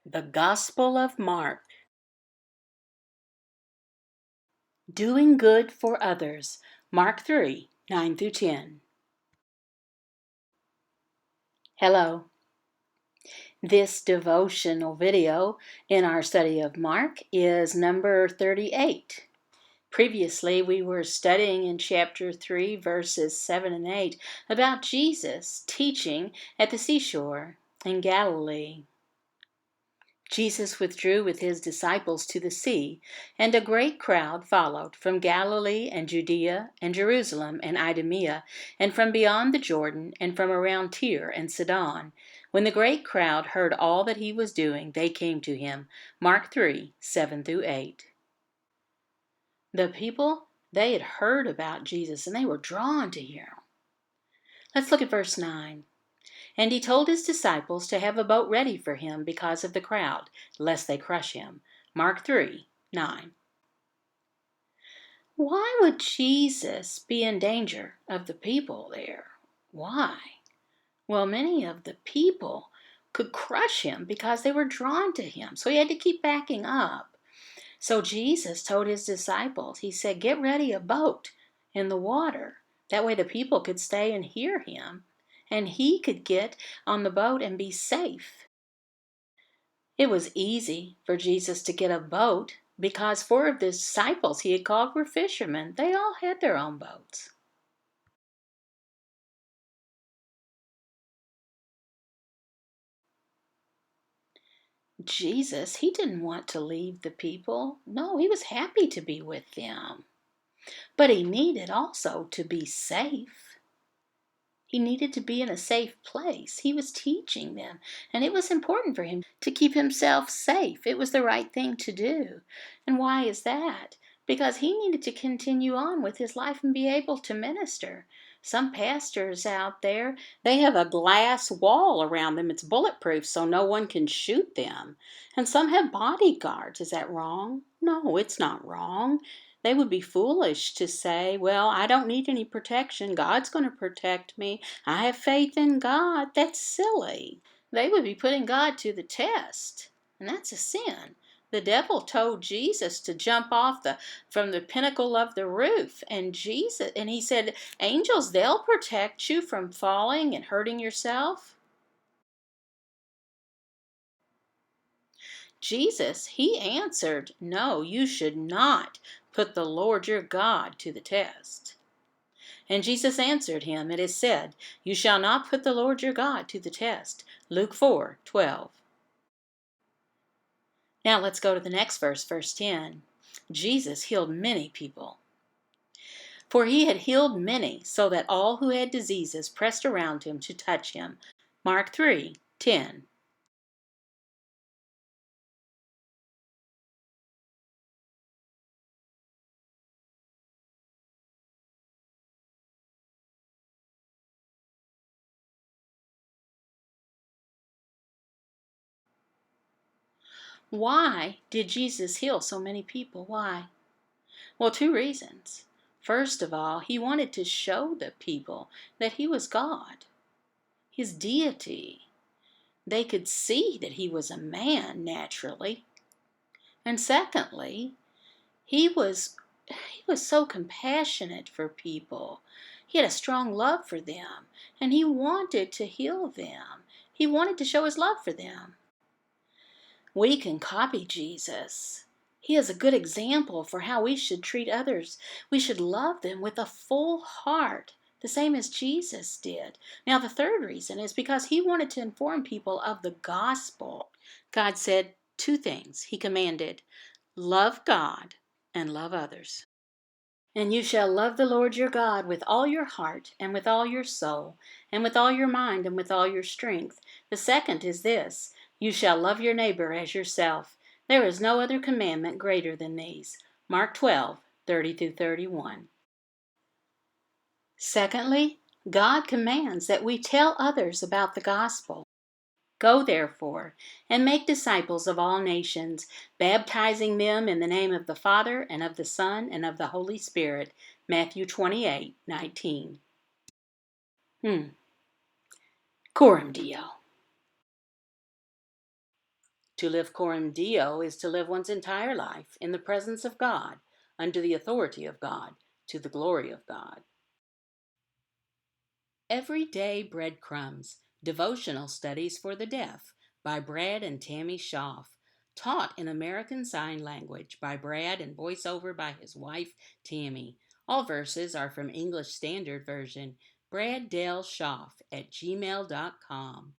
The Gospel of Mark. Doing good for others. Mark 3, 9 through 10. Hello. This devotional video in our study of Mark is number 38. Previously, we were studying in chapter 3, verses 7 and 8 about Jesus teaching at the seashore in Galilee. Jesus withdrew with his disciples to the sea, and a great crowd followed from Galilee and Judea and Jerusalem and Idumea, and from beyond the Jordan, and from around Tyre and Sidon. When the great crowd heard all that he was doing, they came to him. Mark 3, 7 through 8. The people, they had heard about Jesus, and they were drawn to hear him. Let's look at verse 9. And he told his disciples to have a boat ready for him because of the crowd, lest they crush him. Mark 3, 9. Why would Jesus be in danger of the people there? Why? Well, many of the people could crush him because they were drawn to him, so he had to keep backing up. So Jesus told his disciples, he said, get ready a boat in the water. That way the people could stay and hear him, and he could get on the boat and be safe. It was easy for Jesus to get a boat because 4 of the disciples he had called were fishermen. They all had their own boats. Jesus, he didn't want to leave the people. No, he was happy to be with them. But he needed also to be safe. He needed to be in a safe place. He was teaching them, and it was important for him to keep himself safe. It was the right thing to do. And why is that? Because he needed to continue on with his life and be able to minister. Some pastors out there, they have a glass wall around them. It's bulletproof so no one can shoot them. And some have bodyguards. Is that wrong? No, it's not wrong. They would be foolish to say, well, I don't need any protection. God's going to protect me. I have faith in God. That's silly. They would be putting God to the test, and that's a sin. The devil told Jesus to jump off from the pinnacle of the roof, and he said, angels, they'll protect you from falling and hurting yourself. Jesus, he answered, no, you should not put the Lord your God to the test. And Jesus answered him, it is said, you shall not put the Lord your God to the test. Luke 4, 12. Now let's go to the next verse, verse 10. Jesus healed many people. For he had healed many, so that all who had diseases pressed around him to touch him. Mark 3, 10. Why did Jesus heal so many people? Why? Well, 2 reasons. First of all, he wanted to show the people that he was God, his deity. They could see that he was a man naturally. And secondly, he was so compassionate for people. He had a strong love for them, and he wanted to heal them. He wanted to show his love for them. We can copy Jesus. He is a good example for how we should treat others. We should love them with a full heart, the same as Jesus did. Now, the third reason is because he wanted to inform people of the gospel. God said 2 things. He commanded, love God and love others. And you shall love the Lord your God with all your heart, and with all your soul, and with all your mind, and with all your strength. The second is this, you shall love your neighbor as yourself. There is no other commandment greater than these. Mark 12, 30 through 31. Secondly, God commands that we tell others about the gospel. Go therefore, and make disciples of all nations, baptizing them in the name of the Father, and of the Son, and of the Holy Spirit. Matthew 28, 19. Coram Deo. To live coram Deo is to live one's entire life in the presence of God, under the authority of God, to the glory of God. Everyday Breadcrumbs, Devotional Studies for the Deaf by Brad and Tammy Schaaf. Taught in American Sign Language by Brad and voiceover by his wife, Tammy. All verses are from English Standard Version. Brad Dale Schaaf at gmail.com.